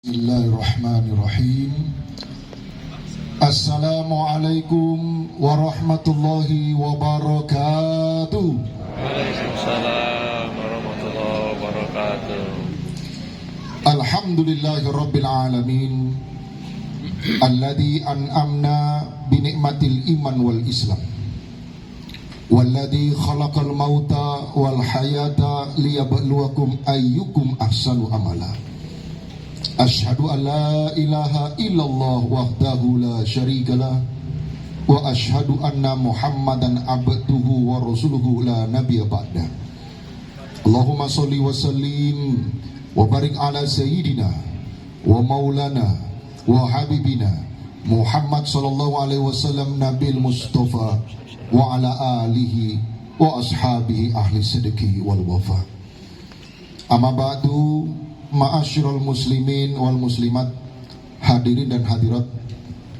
Bismillahirrahmanirrahim. Assalamualaikum warahmatullahi wabarakatuh. Waalaikumsalam warahmatullahi wabarakatuh. Alhamdulillahirabbil alamin. Alladzi an'amna bi ni'matil iman wal islam. Walladzi khalaqal mauta wal hayata liyabluwakum ayyukum ahsanu amala. Asyhadu an la ilaha illallah wahdahu la syarikalah wa asyhadu anna Muhammadan abduhu wa rasuluhu la nabiyya ba'da. Allahumma shalli wa sallim wa barik ala sayyidina wa maulana wa habibina Muhammad sallallahu alaihi wasallam nabil mustafa wa ala alihi wa ashabihi ahli sidqi wal wafa. Amma ba'du. Ma'asyiral muslimin wal muslimat, hadirin dan hadirat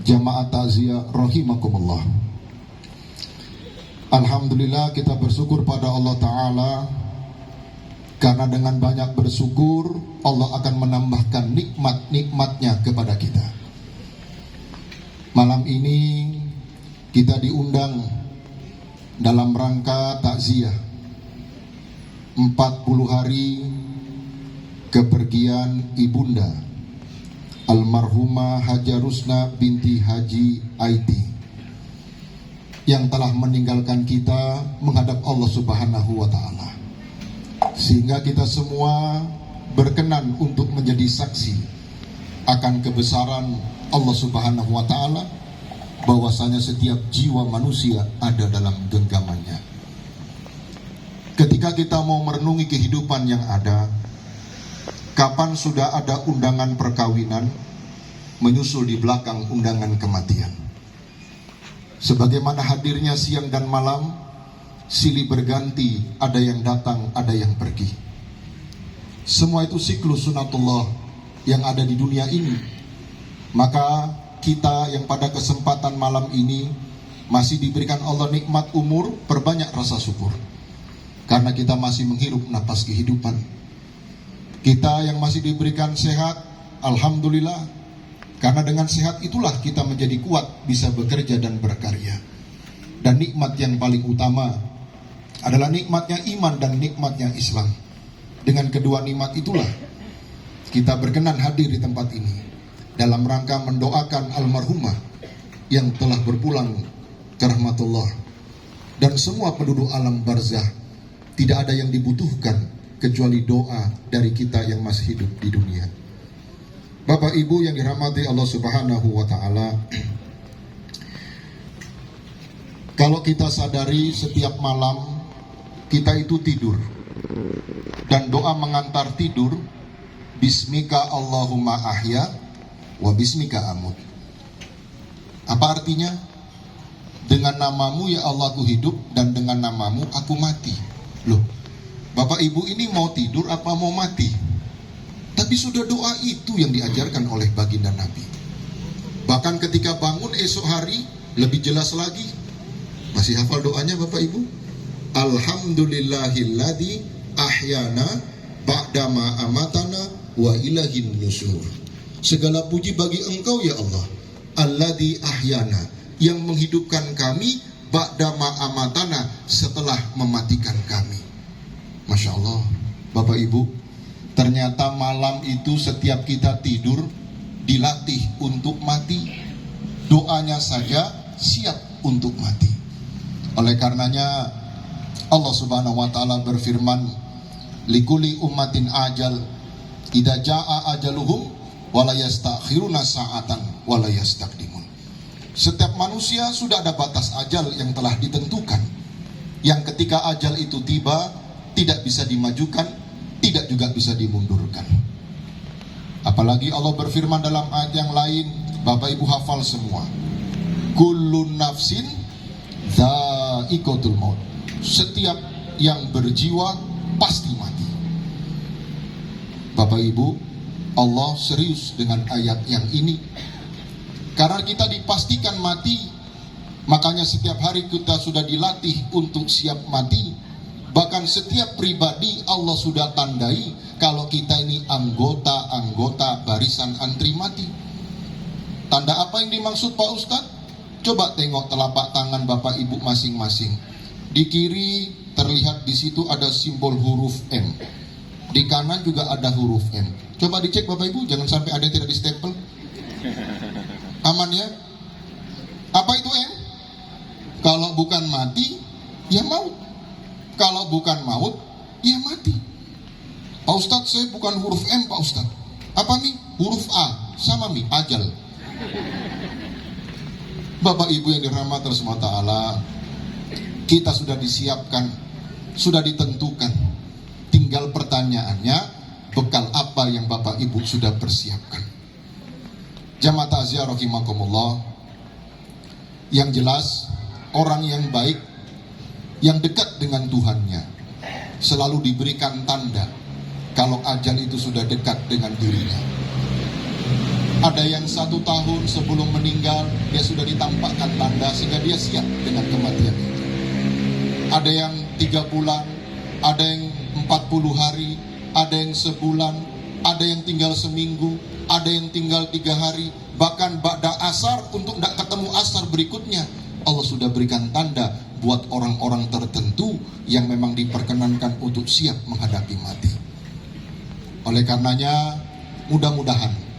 jamaah takziah rahimakumullah. Alhamdulillah, kita bersyukur pada Allah Ta'ala, karena dengan banyak bersyukur Allah akan menambahkan nikmat-nikmatnya kepada kita. Malam ini kita diundang dalam rangka takziah 40 hari kepergian ibunda almarhumah Haja Rusna binti Haji Aiti yang telah meninggalkan kita menghadap Allah Subhanahu wa Ta'ala, sehingga kita semua berkenan untuk menjadi saksi akan kebesaran Allah Subhanahu wa Ta'ala, bahwasanya setiap jiwa manusia ada dalam genggamannya. Ketika kita mau merenungi kehidupan yang ada, kapan sudah ada undangan perkawinan menyusul di belakang undangan kematian? Sebagaimana hadirnya siang dan malam, silih berganti, ada yang datang, ada yang pergi. Semua itu siklus sunatullah yang ada di dunia ini. Maka kita yang pada kesempatan malam ini masih diberikan Allah nikmat umur, perbanyak rasa syukur, karena kita masih menghirup napas kehidupan. Kita yang masih diberikan sehat, alhamdulillah, karena dengan sehat itulah kita menjadi kuat, bisa bekerja dan berkarya. Dan nikmat yang paling utama adalah nikmatnya iman dan nikmatnya Islam. Dengan kedua nikmat itulah kita berkenan hadir di tempat ini dalam rangka mendoakan almarhumah yang telah berpulang ke rahmatullah. Dan semua penduduk alam barzah, tidak ada yang dibutuhkan kecuali doa dari kita yang masih hidup di dunia. Bapak Ibu yang dirahmati Allah Subhanahu wa Ta'ala, kalau kita sadari setiap malam kita itu tidur, dan doa mengantar tidur, bismika Allahumma ahya wa bismika amut. Apa artinya? Dengan namamu ya Allah aku hidup, dan dengan namamu aku mati. Loh, Bapak Ibu ini mau tidur apa mau mati? Tapi sudah doa itu yang diajarkan oleh baginda Nabi. Bahkan ketika bangun esok hari lebih jelas lagi. Masih hafal doanya Bapak Ibu? Alhamdulillahilladzi ahyana ba'dama amatana wa ilahin nusur. Segala puji bagi Engkau ya Allah, alladzi ahyana, yang menghidupkan kami ba'dama amatana, setelah mematikan kami. Masya Allah, Bapak Ibu, ternyata malam itu setiap kita tidur dilatih untuk mati. Doanya saja siap untuk mati. Oleh karenanya Allah Subhanahu wa Ta'ala berfirman, likuli ummatin ajal, idza jaa ajaluhum wala yastakhiruna sa'atan wala yastaqdimun. Setiap manusia sudah ada batas ajal yang telah ditentukan, yang ketika ajal itu tiba tidak bisa dimajukan, tidak juga bisa dimundurkan. Apalagi Allah berfirman dalam ayat yang lain, Bapak Ibu hafal semua, kullun nafsin dha'iqatul maut. Setiap yang berjiwa pasti mati. Bapak Ibu, Allah serius dengan ayat yang ini, karena kita dipastikan mati. Makanya setiap hari kita sudah dilatih untuk siap mati. Bahkan setiap pribadi Allah sudah tandai kalau kita ini anggota barisan antri mati. Tanda apa yang dimaksud Pak Ustadz? Coba tengok telapak tangan Bapak Ibu masing-masing. Di kiri terlihat di situ ada simbol huruf M. Di kanan juga ada huruf M. Coba dicek Bapak Ibu, jangan sampai ada yang tidak distempel. Aman ya? Apa itu M? Kalau bukan mati, ya maut. Kalau bukan maut, ya mati. Pak Ustadz, saya bukan huruf M Pak Ustadz. Apa nih? Huruf A, sama nih, ajal. Bapak Ibu yang dirahmati Allah SWT, kita sudah disiapkan, sudah ditentukan. Tinggal pertanyaannya, bekal apa yang Bapak Ibu sudah persiapkan? Jamaah ta'ziah rahimakumullah. Yang jelas, orang yang baik, yang dekat dengan Tuhannya, selalu diberikan tanda kalau ajal itu sudah dekat dengan dirinya. Ada yang 1 tahun sebelum meninggal, dia sudah ditampakkan tanda sehingga dia siap dengan kematian itu. Ada yang 3 bulan, ada yang 40 hari, ada yang sebulan, ada yang tinggal seminggu, ada yang tinggal 3 hari, bahkan ba'da asar untuk tidak ketemu asar berikutnya. Allah sudah berikan tanda buat orang-orang tertentu yang memang diperkenankan untuk siap menghadapi mati. Oleh karenanya, mudah-mudahan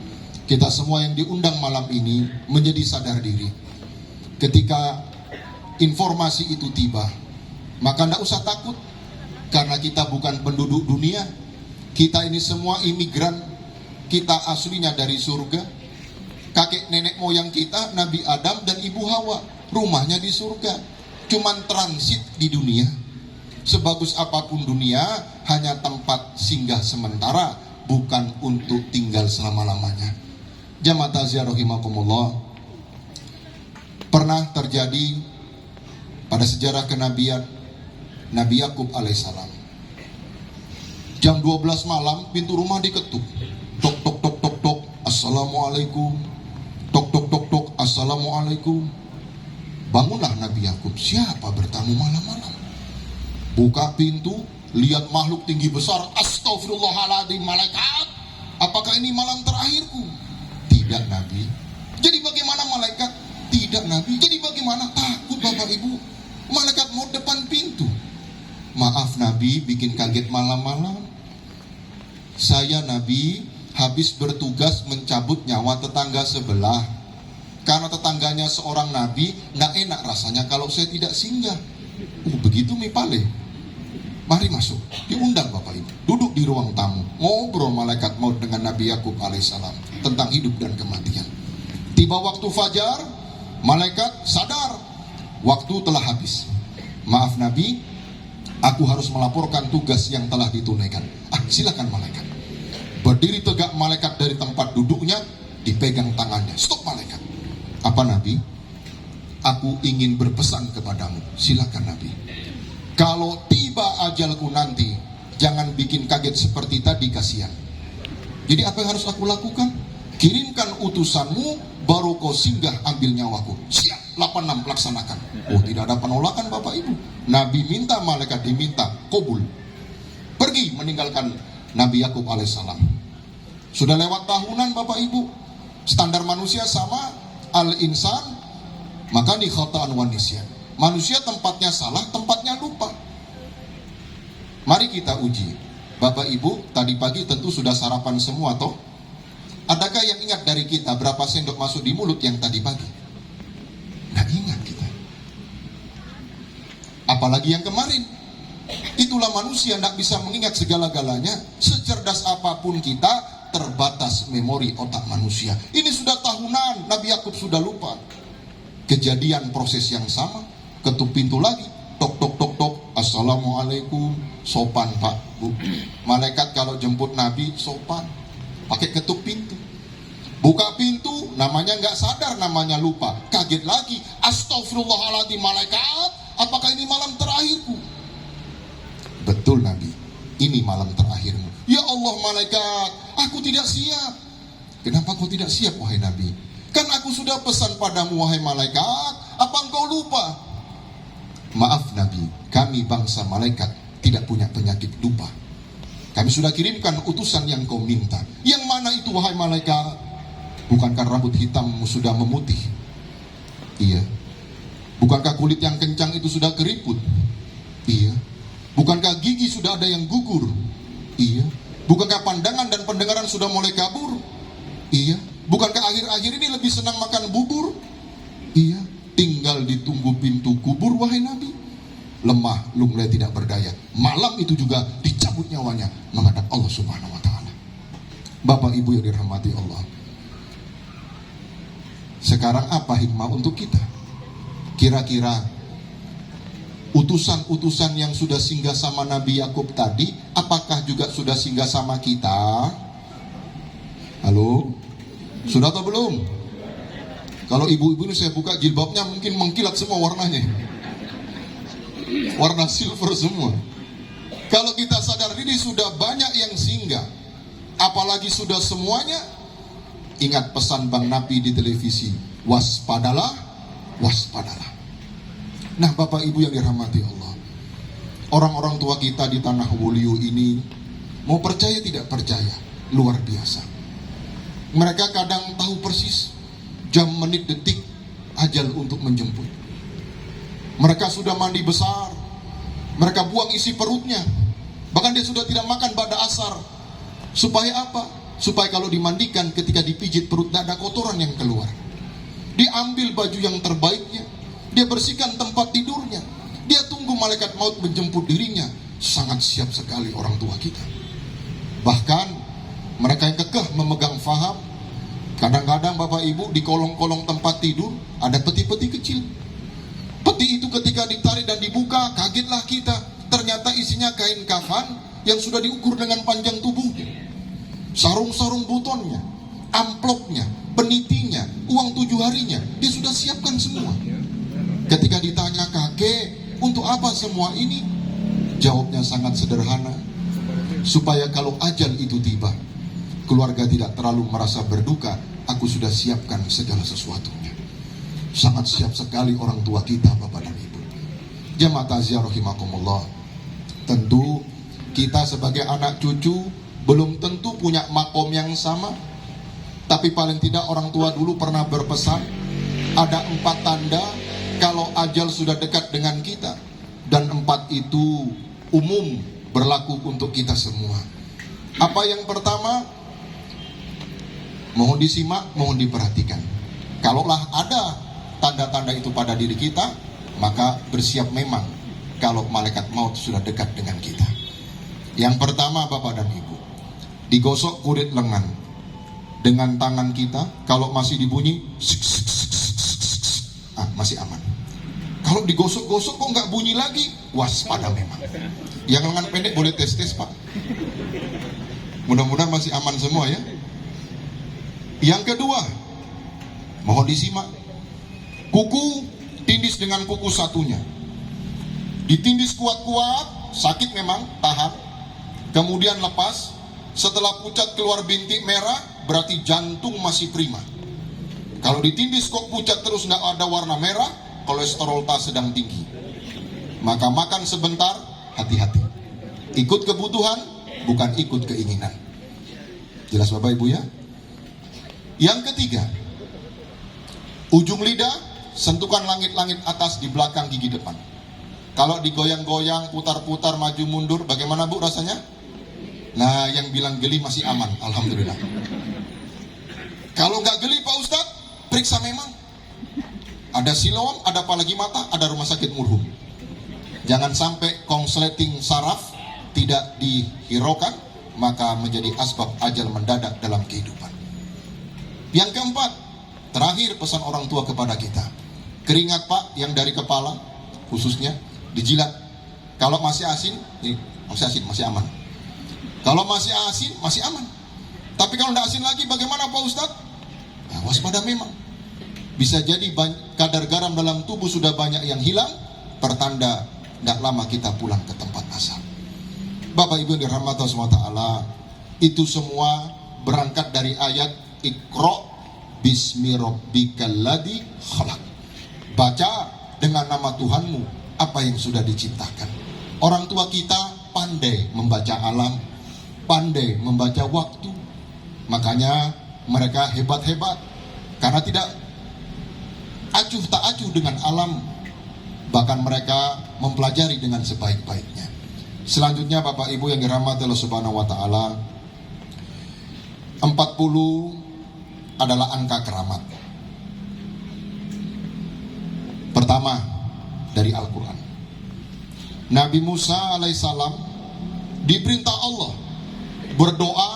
kita semua yang diundang malam ini menjadi sadar diri. Ketika informasi itu tiba, maka tidak usah takut, karena kita bukan penduduk dunia. Kita ini semua imigran, kita aslinya dari surga. Kakek nenek moyang kita, Nabi Adam dan Ibu Hawa, rumahnya di surga, cuman transit di dunia. Sebagus apapun dunia, hanya tempat singgah sementara, bukan untuk tinggal selama-lamanya. Jamaah ta'ziah rahimakumullah, pernah terjadi pada sejarah kenabian Nabi Yakub alaihissalam. Jam 12 malam pintu rumah diketuk. Tok tok tok tok tok, assalamualaikum. Tok tok tok tok, assalamualaikum. Bangunlah Nabi Yakub, siapa bertamu malam-malam? Buka pintu, lihat makhluk tinggi besar, astagfirullahaladzim, malaikat. Apakah ini malam terakhirku? Tidak Nabi. Jadi bagaimana malaikat? Tidak Nabi. Jadi bagaimana? Takut Bapak Ibu. Malaikat mau depan pintu. Maaf Nabi, bikin kaget malam-malam. Saya Nabi habis bertugas mencabut nyawa tetangga sebelah. Karena tetangganya seorang nabi, nggak enak rasanya kalau saya tidak singgah. Begitu mipale. Mari masuk. Diundang Bapak Ibu. Duduk di ruang tamu. Ngobrol malaikat maut dengan Nabi Yakub alaihissalam tentang hidup dan kematian. Tiba waktu fajar, malaikat sadar. Waktu telah habis. Maaf Nabi, aku harus melaporkan tugas yang telah ditunaikan. Silakan malaikat. Berdiri tegak malaikat dari tempat duduknya, dipegang tangannya. Stop malaikat. Apa Nabi? Aku ingin berpesan kepadamu. Silakan Nabi. Kalau tiba ajalku nanti, jangan bikin kaget seperti tadi, kasihan. Jadi apa yang harus aku lakukan? Kirimkan utusanmu, baru kau singgah ambil nyawaku. Siap, 86 laksanakan. Tidak ada penolakan Bapak Ibu. Nabi minta, malaikat diminta, kabul. Pergi meninggalkan Nabi Yakub alaihissalam. Sudah lewat tahunan Bapak Ibu. Standar manusia sama, al-insan maka di khata'an wa nisyan. Manusia tempatnya salah, tempatnya lupa. Mari kita uji. Bapak Ibu, tadi pagi tentu sudah sarapan semua toh? Adakah yang ingat dari kita berapa sendok masuk di mulut yang tadi pagi? Nggak ingat kita. Apalagi yang kemarin. Itulah manusia, nggak bisa mengingat segala-galanya. Secerdas apapun kita, terbatas memori otak manusia. Ini sudah tahunan, Nabi Yakub sudah lupa. Kejadian proses yang sama, ketuk pintu lagi, tok tok tok tok, assalamualaikum. Sopan Pak Bu. Malaikat kalau jemput Nabi sopan, pakai ketuk pintu. Buka pintu, namanya nggak sadar, namanya lupa. Kaget lagi, astagfirullahaladzim malaikat, apakah ini malam terakhirku? Betul Nabi, ini malam terakhirmu. Ya Allah malaikat, aku tidak siap. Kenapa kau tidak siap wahai Nabi? Kan aku sudah pesan padamu wahai malaikat, apa engkau lupa? Maaf Nabi, kami bangsa malaikat tidak punya penyakit lupa. Kami sudah kirimkan utusan yang kau minta. Yang mana itu wahai malaikat? Bukankah rambut hitammu sudah memutih? Iya. Bukankah kulit yang kencang itu sudah keriput? Iya. Bukankah gigi sudah ada yang gugur? Iya. Bukankah pandangan dan pendengaran sudah mulai kabur? Iya. Bukankah akhir-akhir ini lebih senang makan bubur? Iya. Tinggal ditunggu pintu kubur wahai Nabi. Lemah, lunglai, tidak berdaya. Malam itu juga dicabut nyawanya menghadap Allah Subhanahu wa taala. Bapak Ibu yang dirahmati Allah. Sekarang apa hikmah untuk kita? Kira-kira utusan-utusan yang sudah singgah sama Nabi Yakub tadi, apakah juga sudah singgah sama kita? Halo? Sudah atau belum? Kalau ibu-ibu ini saya buka jilbabnya mungkin mengkilat semua warnanya. Warna silver semua. Kalau kita sadar diri sudah banyak yang singgah, apalagi sudah semuanya. Ingat pesan Bang Nabi di televisi, waspadalah, waspadalah. Nah Bapak Ibu yang dirahmati Allah, orang-orang tua kita di tanah Wulio ini, mau percaya tidak percaya, luar biasa. Mereka kadang tahu persis jam, menit, detik ajal untuk menjemput. Mereka sudah mandi besar, mereka buang isi perutnya, bahkan dia sudah tidak makan pada asar. Supaya apa? Supaya kalau dimandikan, ketika dipijit perut tidak ada kotoran yang keluar. Diambil baju yang terbaiknya, dia bersihkan tempat tidurnya, dia tunggu malaikat maut menjemput dirinya. Sangat siap sekali orang tua kita. Bahkan mereka yang kekeh memegang faham. Kadang-kadang Bapak Ibu di kolong-kolong tempat tidur ada peti-peti kecil. Peti itu ketika ditarik dan dibuka, kagetlah kita. Ternyata isinya kain kafan yang sudah diukur dengan panjang tubuhnya, sarung-sarung butonnya, amplopnya, penitinya, uang 7 harinya, dia sudah siapkan semua. Ketika ditanya, kakek, untuk apa semua ini? Jawabnya sangat sederhana, supaya kalau ajal itu tiba, keluarga tidak terlalu merasa berduka. Aku sudah siapkan segala sesuatunya. Sangat siap sekali orang tua kita, Bapak dan Ibu. Jamaah takziah rahimakumullah. Tentu kita sebagai anak cucu belum tentu punya makom yang sama, tapi paling tidak orang tua dulu pernah berpesan, ada 4 tanda kalau ajal sudah dekat dengan kita, dan 4 itu umum berlaku untuk kita semua. Apa yang pertama? Mohon disimak, mohon diperhatikan. Kalaulah ada tanda-tanda itu pada diri kita, maka bersiap memang kalau malaikat maut sudah dekat dengan kita. Yang pertama Bapak dan Ibu, digosok kulit lengan dengan tangan kita. Kalau masih dibunyi masih aman. Kalau digosok-gosok kok nggak bunyi lagi, waspada memang. Yang lengan pendek boleh tes-tes Pak. Mudah-mudahan masih aman semua ya. Yang kedua, mohon disimak, kuku tindis dengan kuku satunya. Ditindis kuat-kuat, sakit memang, tahan. Kemudian lepas. Setelah pucat keluar bintik merah, berarti jantung masih prima. Kalau ditindis kok pucat terus nggak ada warna merah, kolesterol tak sedang tinggi. Maka makan sebentar, hati-hati. Ikut kebutuhan, bukan ikut keinginan. Jelas Bapak Ibu ya? Yang ketiga, ujung lidah sentuhkan langit-langit atas di belakang gigi depan. Kalau digoyang-goyang, putar-putar, maju mundur, bagaimana Bu rasanya? Nah, yang bilang geli masih aman, alhamdulillah. Kalau nggak geli Pak Ustadz, periksa memang. Ada siloam, ada apalagi mata, ada rumah sakit murhum. Jangan sampai konsleting saraf tidak dihiraukan, maka menjadi asbab ajal mendadak dalam kehidupan. Yang keempat, terakhir pesan orang tua kepada kita, keringat Pak yang dari kepala khususnya dijilat. Kalau masih asin, masih aman. Kalau masih asin, masih aman. Tapi kalau tidak asin lagi, bagaimana Pak Ustadz? Nah, waspada memang. Bisa jadi kadar garam dalam tubuh sudah banyak yang hilang, pertanda tidak lama kita pulang ke tempat asal. Bapak Ibu yang dirahmati Allah SWT, itu semua berangkat dari ayat Iqra bismi rabbikal ladzi khalaq. Baca dengan nama Tuhanmu apa yang sudah diciptakan. Orang tua kita pandai membaca alam, pandai membaca waktu. Makanya mereka hebat-hebat karena tidak acuh tak acuh dengan alam. Bahkan mereka mempelajari dengan sebaik-baiknya. Selanjutnya Bapak Ibu yang dirahmati Allah Subhanahu wa taala, 40 adalah angka keramat. Pertama dari Al-Quran. Nabi Musa alaihissalam diperintah Allah berdoa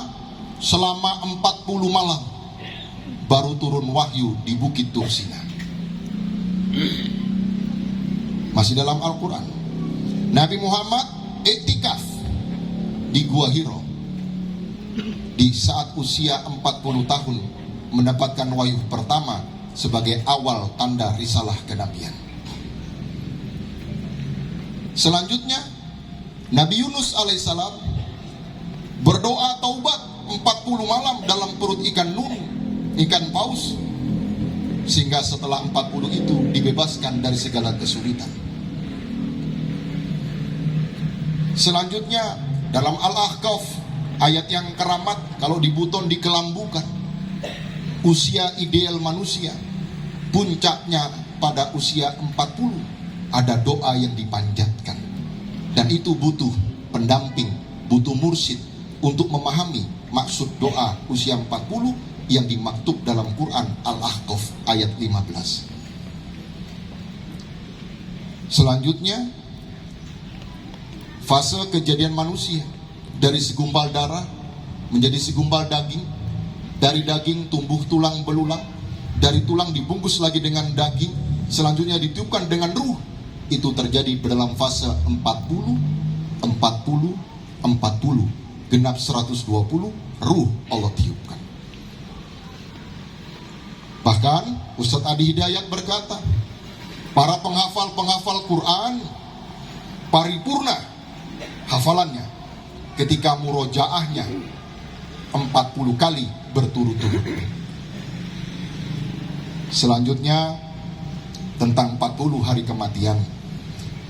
selama 40 malam, baru turun wahyu di Bukit Tur Sina. Masih dalam Al-Quran. Nabi Muhammad iktikaf di Gua Hiro di saat usia 40 tahun, mendapatkan wahyu pertama sebagai awal tanda risalah kenabian. Selanjutnya Nabi Yunus alaihissalam berdoa taubat 40 malam dalam perut ikan nun, ikan paus, sehingga setelah 40 itu dibebaskan dari segala kesulitan. Selanjutnya dalam Al-Ahqaf, ayat yang keramat, kalau dibuton dikelambukan, usia ideal manusia puncaknya pada usia 40, ada doa yang dipanjatkan. Dan itu butuh pendamping, butuh mursyid untuk memahami maksud doa usia 40 yang dimaktub dalam Quran Al-Ahqaf ayat 15. Selanjutnya fase kejadian manusia, dari segumpal darah menjadi segumpal daging, dari daging tumbuh tulang belulang, dari tulang dibungkus lagi dengan daging, selanjutnya ditiupkan dengan ruh. Itu terjadi dalam fase 40, genap 120, ruh Allah tiupkan. Bahkan Ustadz Adi Hidayat berkata, para penghafal Quran paripurna hafalannya ketika murojaahnya 40 kali berturut-turut. Selanjutnya tentang 40 hari kematian.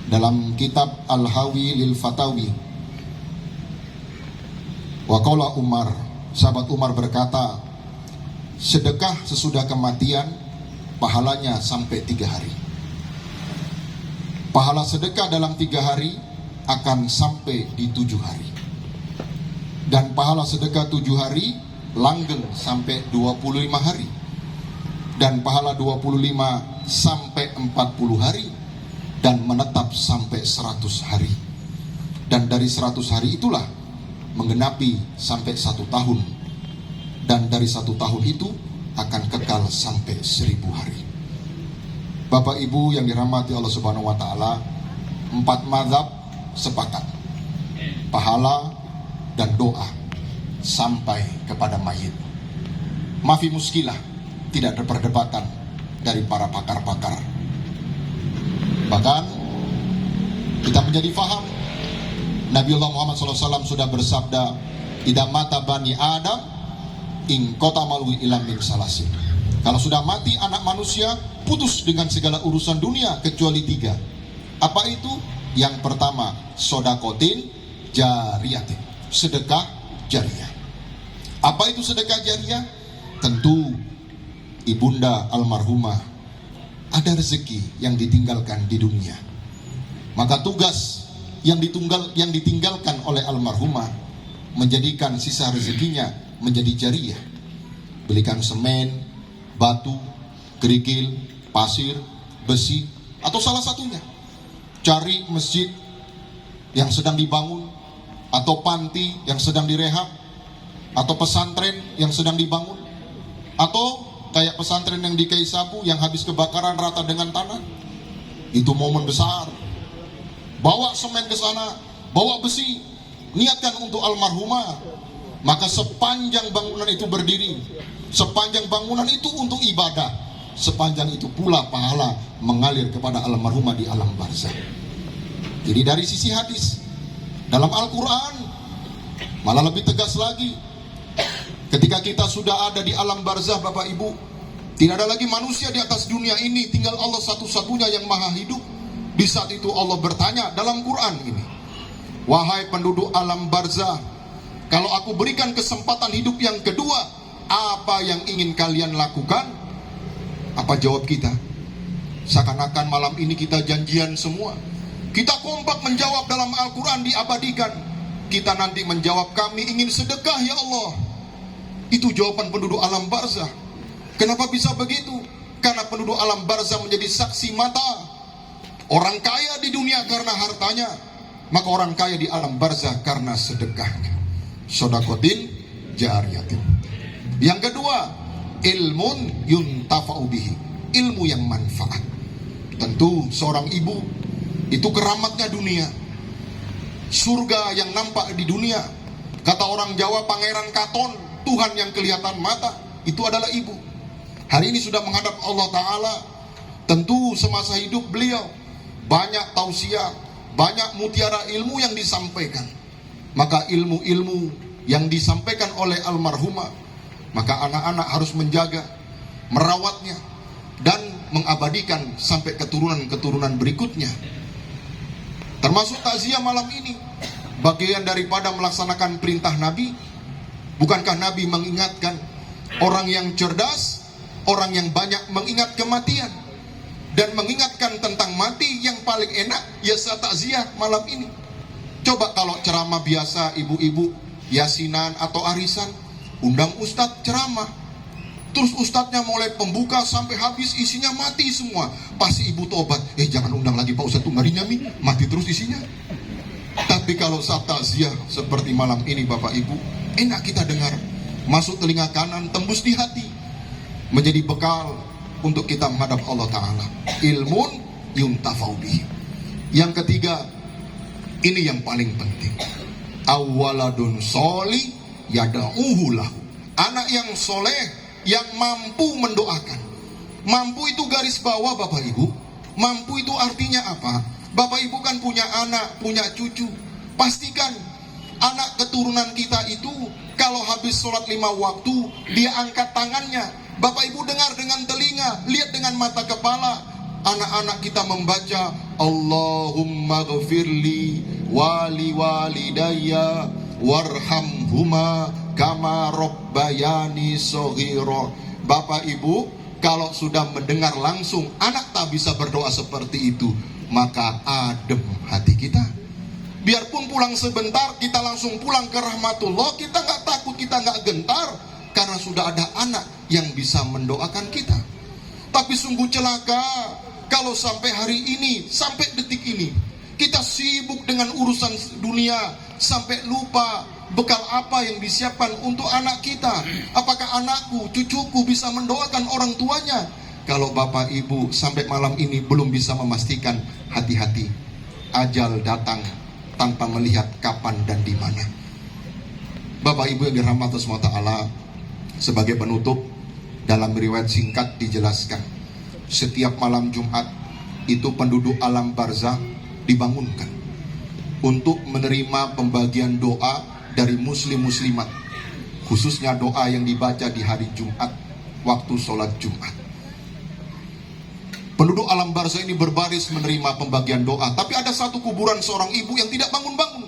Dalam kitab Al-Hawi lil Fatawi, waqala Umar, sahabat Umar berkata, sedekah sesudah kematian pahalanya sampai 3 hari. Pahala sedekah dalam 3 hari akan sampai di 7 hari. Dan pahala sedekah 7 hari langgeng sampai 25 hari. Dan pahala 25 sampai 40 hari. Dan menetap sampai 100 hari. Dan dari 100 hari itulah menggenapi sampai 1 tahun. Dan dari 1 tahun itu akan kekal sampai 1000 hari. Bapak Ibu yang dirahmati Allah Subhanahu wa taala, 4 mazhab sepakat, pahala dan doa sampai kepada mayit. Mafi muskilah, tidak ada perdebatan dari para pakar-pakar. Bahkan kita menjadi faham, Nabiullah Muhammad SAW sudah bersabda, idza mata bani Adam in kota malwi ilam min salasin. Kalau sudah mati anak manusia, putus dengan segala urusan dunia kecuali 3. Apa itu? Yang pertama, sodakotin jariyatin, sedekah jariah. Apa itu sedekah jariah? Tentu ibunda almarhumah ada rezeki yang ditinggalkan di dunia. Maka tugas yang ditinggalkan oleh almarhumah menjadikan sisa rezekinya menjadi jariah. Belikan semen, batu, kerikil, pasir, besi, atau salah satunya. Cari masjid yang sedang dibangun, atau panti yang sedang direhab, atau pesantren yang sedang dibangun, atau kayak pesantren yang di Kaisabu yang habis kebakaran rata dengan tanah. Itu momen besar. Bawa semen ke sana, bawa besi, niatkan untuk almarhumah. Maka sepanjang bangunan itu berdiri, sepanjang bangunan itu untuk ibadah, sepanjang itu pula pahala mengalir kepada almarhumah di alam barzah. Jadi dari sisi hadis, dalam Al-Quran malah lebih tegas lagi. Ketika kita sudah ada di alam barzah, Bapak Ibu, tidak ada lagi manusia di atas dunia ini, tinggal Allah satu-satunya yang maha hidup. Di saat itu Allah bertanya dalam Quran ini, Wahai penduduk alam barzah, kalau aku berikan kesempatan hidup yang kedua, apa yang ingin kalian lakukan? Apa jawab kita? Seakan-akan malam ini kita janjian semua. Kita kompak menjawab dalam Al-Quran diabadikan. Kita nanti menjawab, kami ingin sedekah ya Allah. Itu jawaban penduduk alam barzah. Kenapa bisa begitu? Karena penduduk alam barzah menjadi saksi mata. Orang kaya di dunia karena hartanya, maka orang kaya di alam barzah karena sedekahnya. Sodakotin jariyatin. Yang kedua, ilmun yuntafa'u bihi, ilmu yang manfaat. Tentu seorang ibu itu keramatnya dunia. Surga yang nampak di dunia, kata orang Jawa pangeran katon, Tuhan yang kelihatan mata, itu adalah ibu. Hari ini sudah menghadap Allah Ta'ala. Tentu semasa hidup beliau banyak tausiah, banyak mutiara ilmu yang disampaikan. Maka ilmu-ilmu yang disampaikan oleh almarhumah, maka anak-anak harus menjaga, merawatnya, dan mengabadikan sampai keturunan-keturunan berikutnya. Termasuk takziah malam ini, bagian daripada melaksanakan perintah Nabi. Bukankah Nabi mengingatkan orang yang cerdas, orang yang banyak mengingat kematian, dan mengingatkan tentang mati yang paling enak ya saat takziah malam ini. Coba kalau ceramah biasa ibu-ibu yasinan atau arisan, undang ustadz ceramah, terus ustadznya mulai pembuka sampai habis isinya mati semua, pasti ibu tobat, jangan undang lagi Pak Ustadz tuh ngarinya mati terus isinya. Tapi kalau saat takziah seperti malam ini Bapak Ibu, enak kita dengar, masuk telinga kanan, tembus di hati, menjadi bekal untuk kita menghadap Allah Ta'ala. Ilmun yuntafa'u bihi. Yang ketiga, ini yang paling penting, awaladun soli yada'uhu lahu, anak yang soleh yang mampu mendoakan. Mampu itu garis bawah Bapak Ibu. Mampu itu artinya apa? Bapak Ibu kan punya anak, punya cucu. Pastikan anak keturunan kita itu kalau habis sholat 5 waktu, dia angkat tangannya. Bapak Ibu dengar dengan telinga, lihat dengan mata kepala. Anak-anak kita membaca, Allahumma ghafirli wali walidayya warhamhuma kama rabbayani shaghira. Bapak Ibu, kalau sudah mendengar langsung anak tak bisa berdoa seperti itu, maka adem hati kita. Biarpun pulang sebentar, kita langsung pulang ke rahmatullah. Kita nggak takut, kita nggak gentar, karena sudah ada anak yang bisa mendoakan kita. Tapi sungguh celaka kalau sampai hari ini, sampai detik ini, kita sibuk dengan urusan dunia, sampai lupa bekal apa yang disiapkan untuk anak kita. Apakah anakku, cucuku bisa mendoakan orang tuanya? Kalau Bapak Ibu sampai malam ini belum bisa memastikan, hati-hati, ajal datang tanpa melihat kapan dan di mana. Bapak Ibu yang dirahmati Allah SWT, sebagai penutup, dalam riwayat singkat dijelaskan, setiap malam Jumat itu penduduk alam barzah dibangunkan untuk menerima pembagian doa dari muslim-muslimat, khususnya doa yang dibaca di hari Jumat waktu sholat Jumat. Penduduk alam barzah ini berbaris menerima pembagian doa. Tapi ada satu kuburan seorang ibu yang tidak bangun-bangun.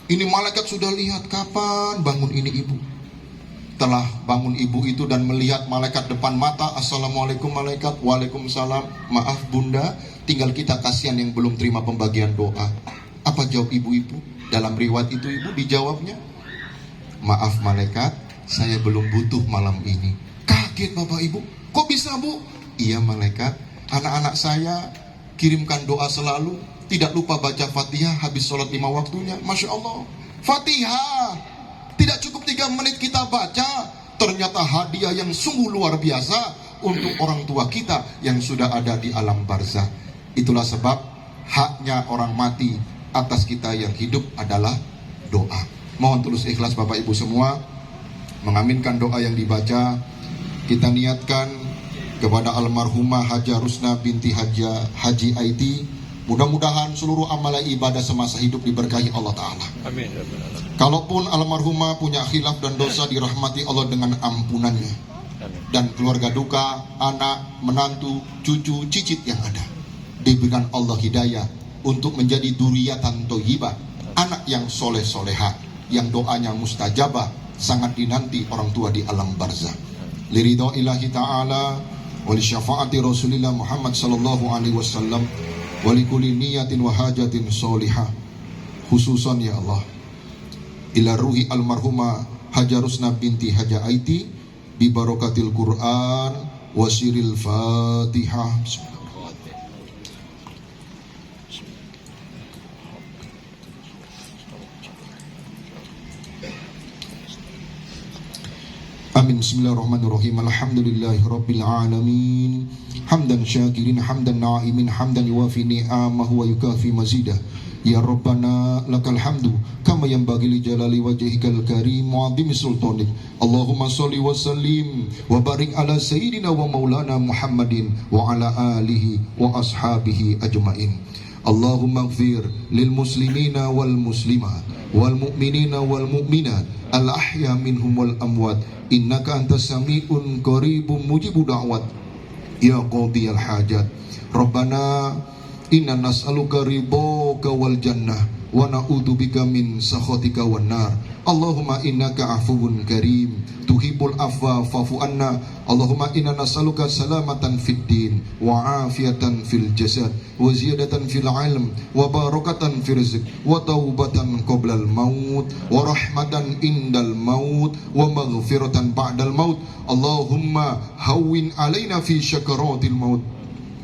Ini malaikat sudah lihat, kapan bangun ini ibu. Telah bangun ibu itu dan melihat malaikat depan mata. Assalamualaikum malaikat. Waalaikumsalam. Maaf bunda, tinggal kita kasihan yang belum terima pembagian doa. Apa jawab ibu-ibu? Dalam riwayat itu ibu dijawabnya, maaf malaikat, saya belum butuh malam ini. Kaget Bapak Ibu, kok bisa Bu? Iya malaikat, anak-anak saya kirimkan doa selalu, tidak lupa baca Fatihah habis sholat 5 waktunya. Masya Allah, Fatihah tidak cukup 3 menit kita baca, ternyata hadiah yang sungguh luar biasa untuk orang tua kita yang sudah ada di alam barzah. Itulah sebab haknya orang mati atas kita yang hidup adalah doa. Mohon tulus ikhlas Bapak Ibu semua mengaminkan doa yang dibaca. Kita niatkan kepada almarhumah Haja Rusna binti Haji Aiti, mudah-mudahan seluruh amalan ibadah semasa hidup diberkahi Allah Ta'ala. Amin. Kalaupun almarhumah punya khilaf dan dosa, dirahmati Allah dengan ampunannya. Amin. Dan keluarga duka, anak, menantu, cucu, cicit yang ada, diberikan Allah hidayah untuk menjadi duriyatan thayyibah, anak yang soleh-soleha, yang doanya mustajabah, sangat dinanti orang tua di alam barzah. Liridho ilahi ta'ala, wali syafaati Rasulillah Muhammad sallallahu alaihi wasallam, wali kulli niyatin wa hajatin solihah. Khususan ya Allah, ila ruhi almarhumah Haja Rusna binti Haja Aiti, bi barakatil Quran wa siril Fatihah. Amin. Bismillahirrahmanirrahim. Alhamdulillahi rabbil alamin. Hamdan syakirin, hamdan na'imin, hamdan yuwafi ni'amahu wa yukafi mazidah. Ya Rabbana lakal hamdu kama yanbaghi li jalali wajhikal karim wa 'azimi sultanik. Allahumma shalli wa sallim wa barik ala sayyidina wa maulana Muhammadin wa ala alihi wa ashabihi ajmain. Allahumma ighfir lil muslimina wal muslimat wal mu'minina wal mu'minat al ahya minhum wal amwat innaka antas sami'un qaribun mujibud da'wat ya qadiyal hajat. Rabbana inna nas'aluka ridhaka wal jannah wa na'udzubika min sakhatika wan nar. Allahumma innaka afuwun karim tuhibbul afwa fa'fu anna. Allahumma inna nas'aluka salamatan fid din wa afiyatan fil jasad wa ziyadatan fil ilm wa barakatan fil rizq wa taubatan qoblal maut wa rahmatan indal maut wa maghfiratan ba'dal maut. Allahumma hawwin alaina fi syakaratil maut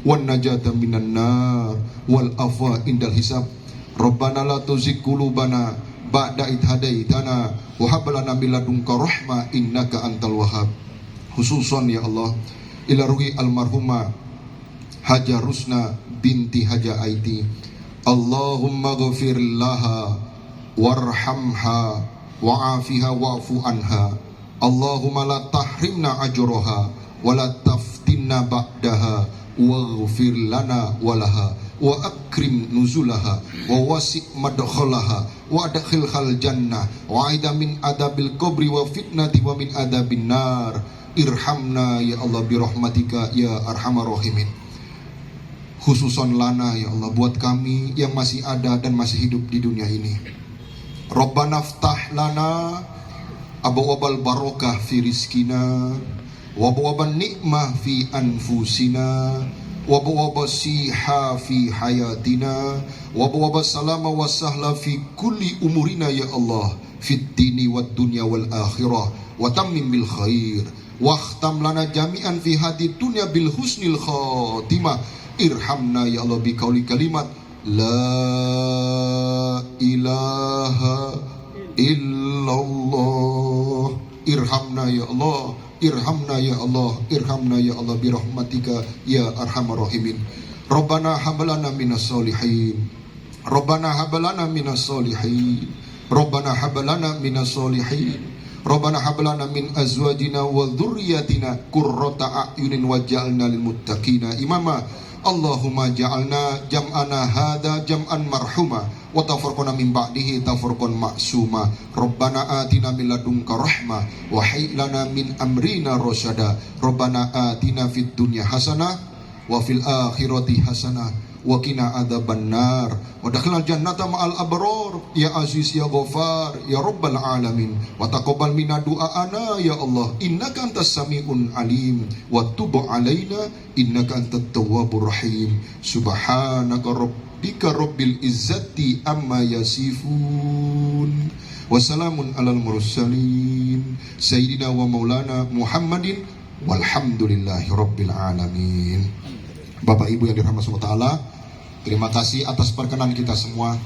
wan najata minan nar wal afwa indal hisab. Rabbana la tuzigh qulubana ba'da idh hadaitana wa hab lana min ladunka rahmah innaka antal wahhab. Khususan ya Allah, ila ruhi almarhumah Haja Rusna binti Haja Aiti, Allahumma ghafir laha warhamha wa'afiha wa'fu anha. Allahumma la tahrimna ajroha wa la taftinna ba'daha waghfir lana walaha wa akrim nuzulaha wa wasi' madkhalaha wa adkhilhal jannah wa aida min adabil qabri wa fitnati wa min adabin nar. Irhamna ya Allah birahmatika ya arhamar rahimin. Khususan lana ya Allah, buat kami yang masih ada dan masih hidup di dunia ini. Rabbana ftah lana abwaabal barakah fi rizkina wa abwaaban nikmah fi anfusina wa abwaabas siha fi hayatina wa abwaabas salama wa sahla fi kulli umurina ya Allah fid dini wad dunya wal akhirah wa tammim bil khair wa khtam lana jami'an fi hadi dunya bil husnil khatimah. Irhamna ya Allah bi qauli kalimat la ilaha illallah. Irhamna ya Allah, irhamna ya Allah, irhamna ya Allah birahmatika ya arhamar rahimin. Rabbana hablana minas solihin, Rabbana hablana minas solihin, Rabbana hablana minas solihin, Rabbana hablana min azwajina wa dhurriyyatina qurrata a'yunin waj'alna lil muttaqina imama. Allahumma ja'alna jam'ana hadha jam'an marhuma wa tafarqana min ba'dihi tafarqan ma'suma. Rabbana atina min ladunka rahmah wa hayy lana min amrina rasyada. Rabbana atina fid dunya hasanah wa fil akhirati hasanah wa qina adzabannar wa dakhlal jannata ma'al abrar ya aziz ya ghafar ya rabbal alamin wa taqabbal minna du'aana ya Allah innaka antas samiun alim wa tub alaina innaka antat tawwabur rahim. Subhanaka rabbika rabbil izzati amma yasifun wa salamun alal mursalin sayyidina wa maulana Muhammadin walhamdulillahi rabbil alamin. Bapak Ibu yang dirahmati Allah, terima kasih atas perkenan kita semua.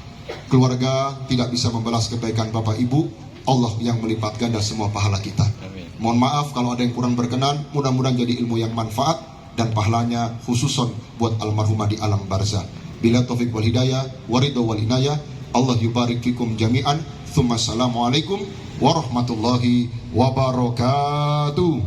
Keluarga tidak bisa membalas kebaikan Bapak Ibu, Allah yang melipat ganda semua pahala kita. Mohon maaf kalau ada yang kurang berkenan, mudah-mudahan jadi ilmu yang manfaat dan pahalanya khususon buat almarhumah di alam barzah. Bila taufik wal hidayah, waridho wal inayah, Allah yubarik fikum jami'an. Tsumma assalamualaikum warahmatullahi wabarakatuh.